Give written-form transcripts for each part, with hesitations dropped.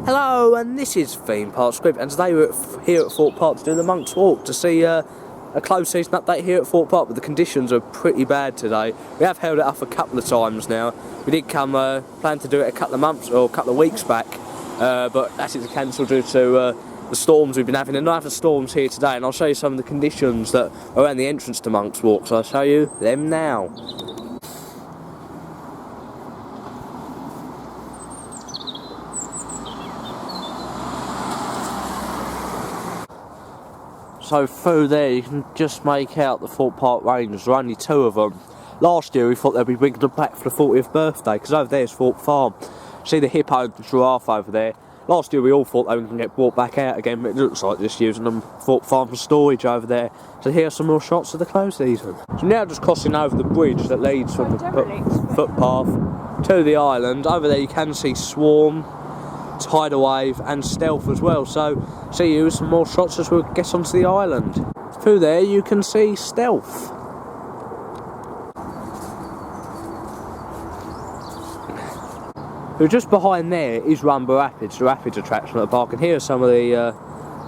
Hello, and this is Theme Park Script, and today we're here at Thorpe Park to do the Monk's Walk to see a closed season update here at Thorpe Park, but the conditions are pretty bad today. We have held it up a couple of times now. We did plan to do it a couple of months or a couple of weeks back, but that's had to cancel due to the storms we've been having. And I have the storms here today, and I'll show you some of the conditions that are around the entrance to Monk's Walk, so I'll show you them now. So through there you can just make out the Thorpe Park Rangers. There are only two of them. Last year we thought they'd be bringing them back for the 40th birthday, because over there is Thorpe Farm. See the hippo and the giraffe over there. Last year we all thought they were going to get brought back out again, but it looks like just using them Thorpe Farm for storage over there. So here are some more shots of the closed season. So now just crossing over the bridge that leads from the footpath to the island. Over there you can see Swarm, Tidal Wave and Stealth as well, so see you some more shots as we get onto the island. Through there you can see Stealth. So just behind there is Rumba Rapids, the Rapids attraction at the park, and here are some of the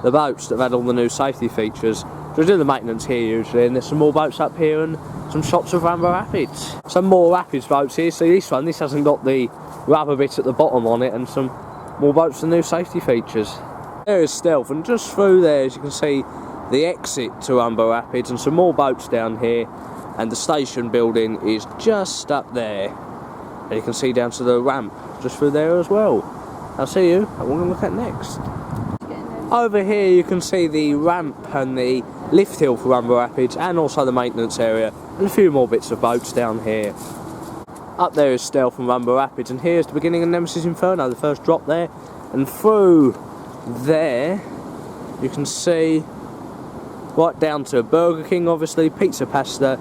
boats that have had all the new safety features. So we do the maintenance here usually, and there's some more boats up here and some shots of Rumba Rapids. Some more Rapids boats here. See this one, this hasn't got the rubber bit at the bottom on it, and some more boats and new safety features. There is Stealth, and just through there as you can see the exit to Rumba Rapids and some more boats down here, and the station building is just up there, and you can see down to the ramp just through there as well. I'll see you at what we're going to look at next. Over here you can see the ramp and the lift hill for Rumba Rapids, and also the maintenance area, and a few more bits of boats down here. Up there is Stealth from Rumba Rapids, and here's the beginning of Nemesis Inferno, the first drop there. And through there, you can see right down to Burger King, obviously, Pizza Pasta,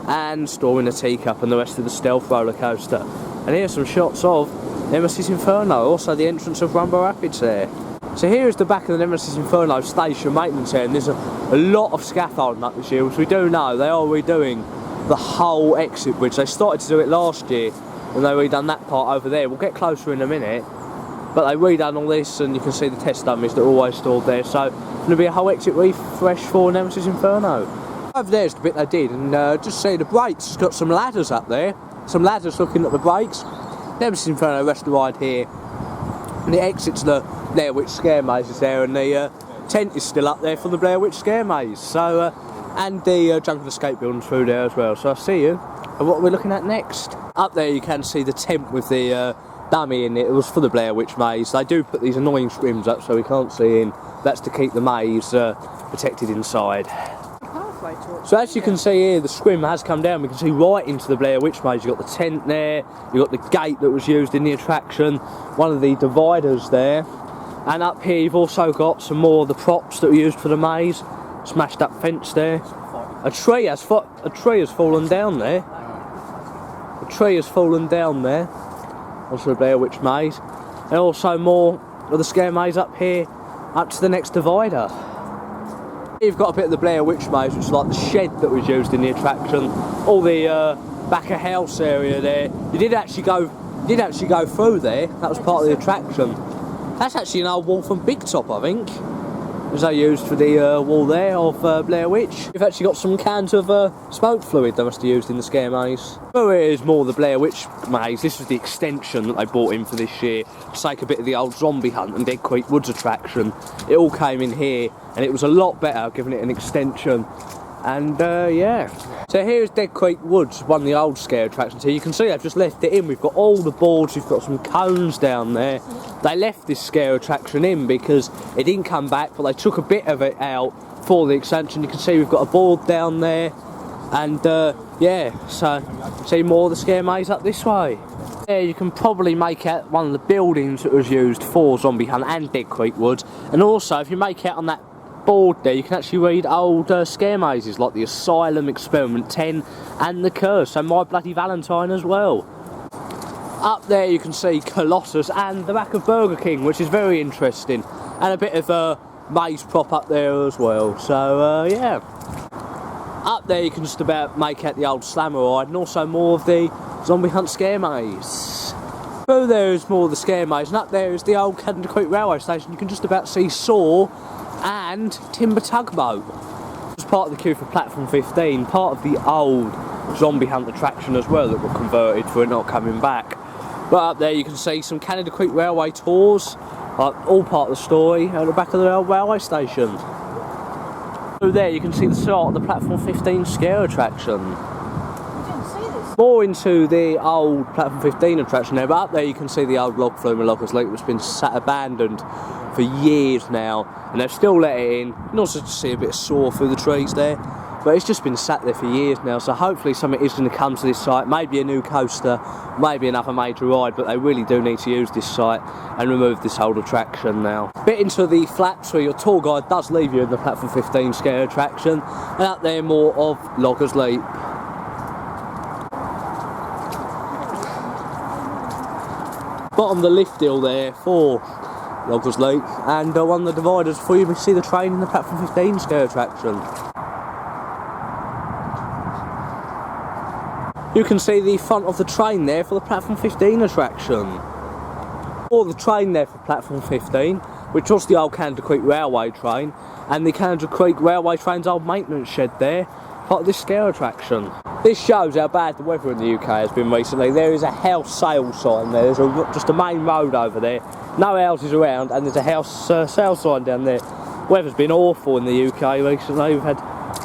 and Store in a Teacup, and the rest of the Stealth roller coaster. And here's some shots of Nemesis Inferno, also the entrance of Rumba Rapids there. So here is the back of the Nemesis Inferno station maintenance area, and there's a lot of scaffolding up this year, which we do know they are redoing the whole exit bridge. They started to do it last year when they redone that part over there. We'll get closer in a minute, but they redone all this, and you can see the test dummies that are always stored there. So it's going to be a whole exit refresh for Nemesis Inferno. Over there's the bit they did, and just see the brakes. It's got some ladders up there, some ladders looking at the brakes. Nemesis Inferno rest of the ride here, and the exit's the Blair Witch Scare Maze is there, and the tent is still up there for the Blair Witch Scare Maze. So and the Jungle Escape building through there as well. So I'll see you at what we're looking at next. Up there you can see the tent with the dummy in it. It was for the Blair Witch Maze. They do put these annoying scrims up so we can't see in. That's to keep the maze protected inside. So as you can see here, the scrim has come down. We can see right into the Blair Witch Maze. You've got the tent there, you've got the gate that was used in the attraction, one of the dividers there, and up here you've also got some more of the props that were used for the maze. Smashed up fence there. A tree has fallen down there. A tree has fallen down there. Also the Blair Witch Maze. And also more of the scare maze up here, up to the next divider. You've got a bit of the Blair Witch Maze, which is like the shed that was used in the attraction. All the back of house area there. You did actually go through there. That was part of the attraction. That's actually an old wall from Big Top, I think. As they used for the wall there of Blair Witch. We've actually got some cans of smoke fluid they must have used in the scare maze. Well, it is more the Blair Witch Maze. This was the extension that they brought in for this year to take a bit of the old Zombie Hunt and Dead Creek Woods attraction. It all came in here, and it was a lot better giving it an extension. And yeah. So here's Dead Creek Woods, one of the old scare attractions here. You can see they've just left it in. We've got all the boards, we've got some cones down there. They left this scare attraction in because it didn't come back, but they took a bit of it out for the extension. You can see we've got a board down there, and yeah, so see more of the scare maze up this way. There you can probably make out one of the buildings that was used for Zombie Hunt and Dead Creek Woods, and also if you make out on that board there you can actually read old scare mazes like the Asylum, Experiment 10 and the Curse, so My Bloody Valentine as well. Up there you can see Colossus and the back of Burger King, which is very interesting, and a bit of a maze prop up there as well. So yeah, up there you can just about make out the old Slammer ride, and also more of the Zombie Hunt scare maze. Through there is more of the scare maze, and up there is the old Canada Creek railway station. You can just about see Saw and Timber Tugboat. It's part of the queue for platform 15, part of the old zombie hunt attraction as well that were converted for it not coming back. But up there you can see some Canada Creek railway tours, all part of the story, at the back of the old railway station. Through there you can see the start of the platform 15 scare attraction. More into the old platform 15 attraction there, but up there you can see the old log flume and Lockers Lake that's been sat abandoned for years now, and they've still let it in. You can also see a bit of saw through the trees there, but it's just been sat there for years now, so hopefully something is going to come to this site, maybe a new coaster, maybe another major ride, but they really do need to use this site and remove this old attraction now. Bit into the flaps where your tour guide does leave you in the platform 15 scare attraction, and up there more of Loggers Leap. Bottom the lift hill there for Loggers Leap, and one of the dividers before you see the train in the platform 15 scare attraction. You can see the front of the train there for the platform 15 attraction. Or the train there for platform 15, which was the old Canada Creek railway train, and the Canada Creek railway train's old maintenance shed there, part of this scare attraction. This shows how bad the weather in the UK has been recently. There is a house sale sign there, there's just a main road over there, no houses around, and there's a house sale sign down there. Weather's been awful in the UK recently. We've had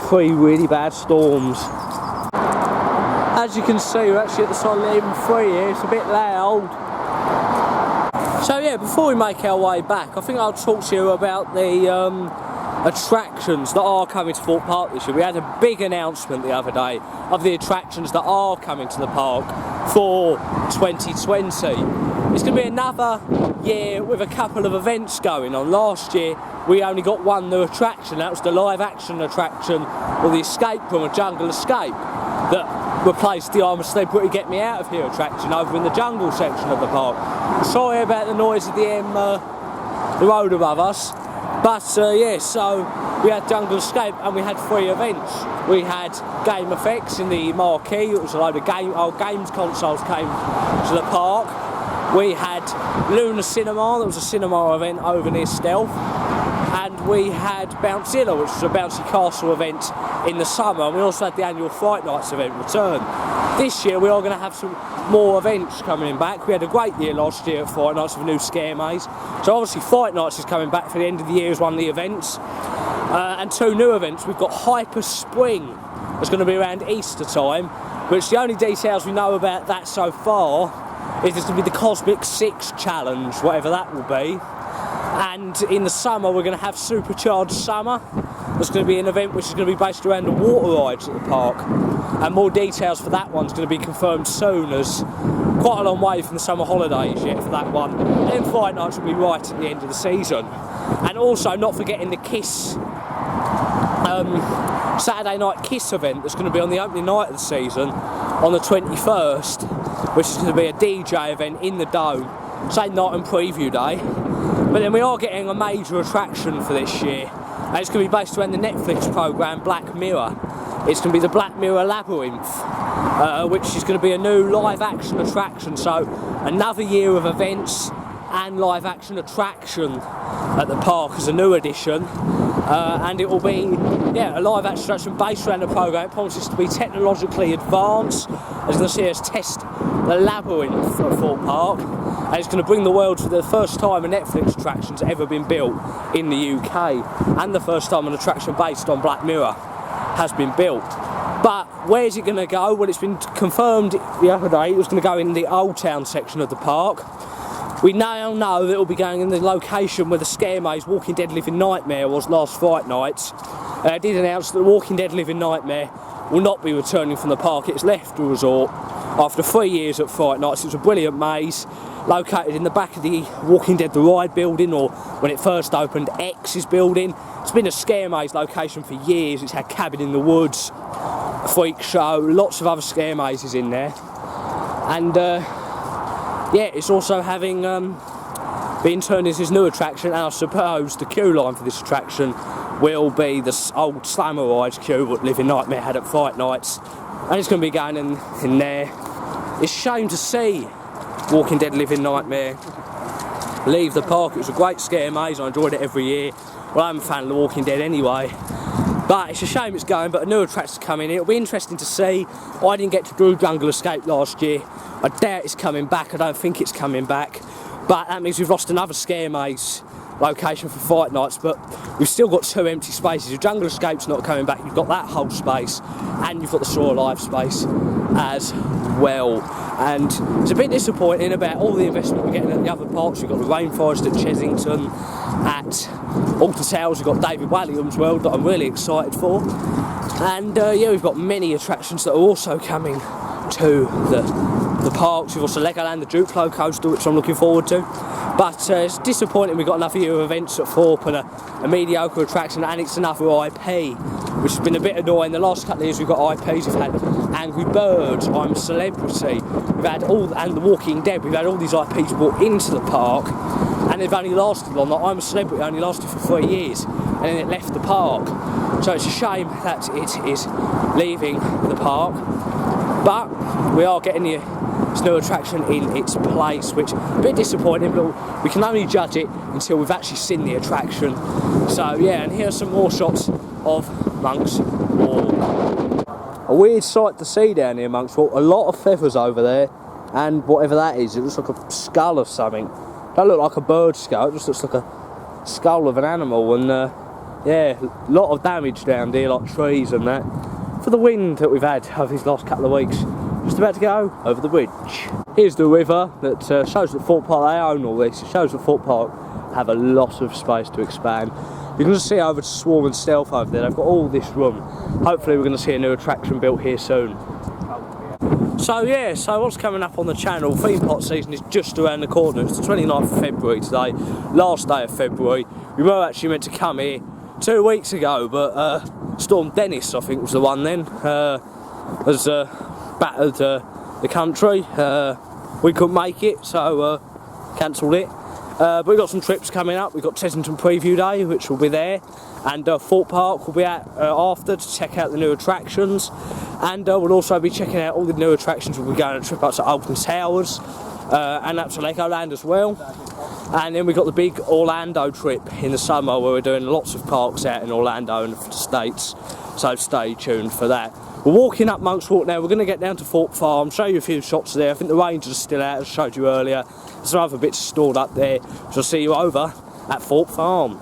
3 really bad storms. As you can see, we're actually at the side of the M3 here, it's a bit loud. So yeah, before we make our way back, I think I'll talk to you about the attractions that are coming to Thorpe Park this year. We had a big announcement the other day of the attractions that are coming to the park for 2020. It's going to be another year with a couple of events going on. Last year we only got one new attraction, that was the live action attraction, or the escape room, a jungle escape, that replaced the I'm a Celebrity Get Me Out of Here attraction over in the jungle section of the park. Sorry about the noise of the road above us. But yeah, so we had Jungle Escape and we had 3 events. We had Game Effects in the marquee, it was a load of old games consoles came to the park. We had Luna Cinema, that was a cinema event over near Stealth. And we had Bouncezilla, which was a bouncy castle event in the summer. And we also had the annual Fright Nights event return. This year we are going to have some more events coming back. We had a great year last year at Fright Nights with a new scare maze. So obviously Fright Nights is coming back for the end of the year as one of the events. And 2 new events. We've got Hyper Spring, that's going to be around Easter time, which the only details we know about that so far is there's going to be the Cosmic 6 Challenge, whatever that will be. And in the summer we're going to have Supercharged Summer. There's going to be an event which is going to be based around the water rides at the park. And more details for that one's going to be confirmed soon, as quite a long way from the summer holidays yet for that one. And Fright Nights will be right at the end of the season. And also not forgetting the Kiss, Saturday night Kiss event that's going to be on the opening night of the season on the 21st, which is going to be a DJ event in the Dome, same night and preview day. But then we are getting a major attraction for this year, and it's going to be based around the Netflix programme Black Mirror. It's going to be the Black Mirror Labyrinth, which is going to be a new live action attraction, so another year of events and live action attraction at the park as a new addition. And it will be a live action attraction based around the programme. It promises to be technologically advanced. It's going to see us test the labyrinth at Thorpe Park, and it's going to bring the world for the first time a Netflix attraction's ever been built in the UK, and the first time an attraction based on Black Mirror has been built. But where's it going to go? Well, it's been confirmed the other day it was going to go in the Old Town section of the park. We now know that it will be going in the location where the scare maze Walking Dead Living Nightmare was last Fright Nights. I did announce that Walking Dead Living Nightmare will not be returning from the park. It's left the resort after 3 years at Fright Nights. It's a brilliant maze located in the back of the Walking Dead The Ride building, or when it first opened, X's building. It's been a scare maze location for years. It's had Cabin in the Woods, a Freak Show, lots of other scare mazes in there. And yeah, it's also having been turned into this new attraction, and I suppose the queue line for this attraction will be the old Slammer Rides queue that Living Nightmare had at Fright Nights, and it's going to be going in there. It's a shame to see Walking Dead living nightmare. Leave the park. It was a great scare maze. I enjoyed it every year. Well, I'm a fan of The Walking Dead anyway. But it's a shame it's going, but a new attraction's coming in. It'll be interesting to see. I didn't get to do Jungle Escape last year. I doubt it's coming back. I don't think it's coming back. But that means we've lost another scare maze location for Fight Nights, but we've still got 2 empty spaces. If Jungle Escape's not coming back, you've got that whole space, and you've got the Saw Alive space as well. And it's a bit disappointing about all the investment we're getting at the other parks. We've got the Rainforest at Chesington, at Alton Towers we've got David Walliams World that I'm really excited for. And yeah, we've got many attractions that are also coming to the parks. We've also Legoland, the Duplo Coaster, which I'm looking forward to. But it's disappointing we've got another year of events at Thorpe and a mediocre attraction, and it's another IP, which has been a bit annoying. The last couple of years we've got IPs, we've had Angry Birds, I'm a Celebrity, we've had and The Walking Dead, we've had all these IPs brought into the park, and they've only lasted long. Like I'm a Celebrity only lasted for 3 years, and then it left the park. So it's a shame that it is leaving the park, but we are getting this new attraction in its place, which is a bit disappointing, but we can only judge it until we've actually seen the attraction. So yeah, and here are some more shots of Monk's Walk. A weird sight to see down here, Monk's Walk. A lot of feathers over there, and whatever that is, it looks like a skull of something. It don't look like a bird skull, it just looks like a skull of an animal, and yeah, a lot of damage down here, like trees and that, for the wind that we've had over these last couple of weeks. Just about to go over the bridge. Here's the river that shows that Thorpe Park, they own all this. It shows that Thorpe Park have a lot of space to expand. You can just see over to Swarm and Stealth over there. They've got all this room. Hopefully we're going to see a new attraction built here soon. So yeah, so what's coming up on the channel? Theme park season is just around the corner. It's the 29th of February today, last day of February. We were actually meant to come here 2 weeks ago, but Storm Dennis, I think, was the one then, has battered the country. We couldn't make it, so cancelled it. But we've got some trips coming up. We've got Chesington Preview Day, which will be there, and Thorpe Park will be at after to check out the new attractions, and we'll also be checking out all the new attractions. We'll be going on a trip up to Alton Towers and up to Legoland as well. And then we've got the big Orlando trip in the summer, where we're doing lots of parks out in Orlando and the States, so stay tuned for that. We're walking up Monk's Walk now. We're going to get down to Thorpe Farm, show you a few shots there. I think the Rangers are still out, as I showed you earlier. There's some other bits stored up there, so I'll see you over at Thorpe Farm.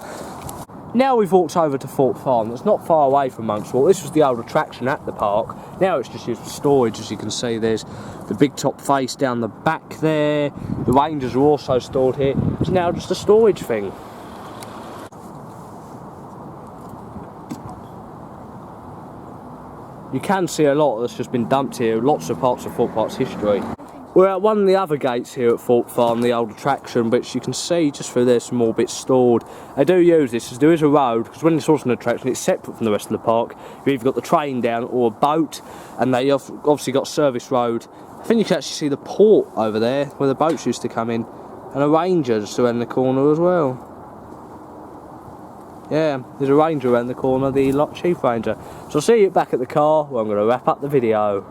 Now we've walked over to Thorpe Farm. It's not far away from Monk's Walk. This was the old attraction at the park. Now it's just used for storage, as you can see. There's the big top face down the back there. The Rangers are also stored here. It's now just a storage thing. You can see a lot that's just been dumped here, lots of parts of Thorpe Park's history. We're at one of the other gates here at Thorpe Farm, the old attraction, but you can see just through there some more bits stored. They do use this, as there is a road, because when it's also an attraction, it's separate from the rest of the park. You've either got the train down or a boat, and they obviously got service road. I think you can actually see the port over there, where the boats used to come in, and a ranger just around the corner as well. Yeah, there's a ranger around the corner, the Chief Ranger. So I'll see you back at the car where I'm going to wrap up the video.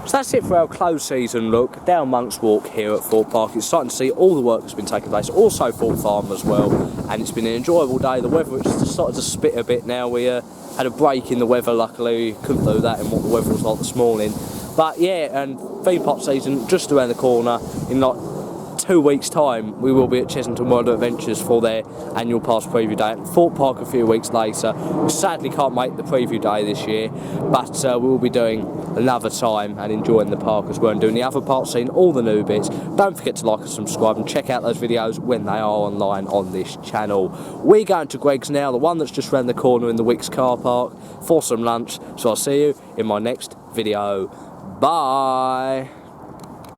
So that's it for our close season look down Monk's Walk here at Thorpe Park. It's starting to see all the work that's been taking place, also Thorpe Farm as well, and it's been an enjoyable day. The weather has started to spit a bit now. We had a break in the weather, luckily. We couldn't do that in what the weather was like this morning. But yeah, and theme park season just around the corner. In like 2 weeks' time, we will be at Chesington World Adventures for their annual pass preview day. At Thorpe Park a few weeks later. We sadly can't make the preview day this year, but we will be doing another time and enjoying the park as well, and doing the other parts, seeing all the new bits. Don't forget to like and subscribe, and check out those videos when they are online on this channel. We're going to Greg's now, the one that's just round the corner in the Wicks car park, for some lunch. So I'll see you in my next video. Bye.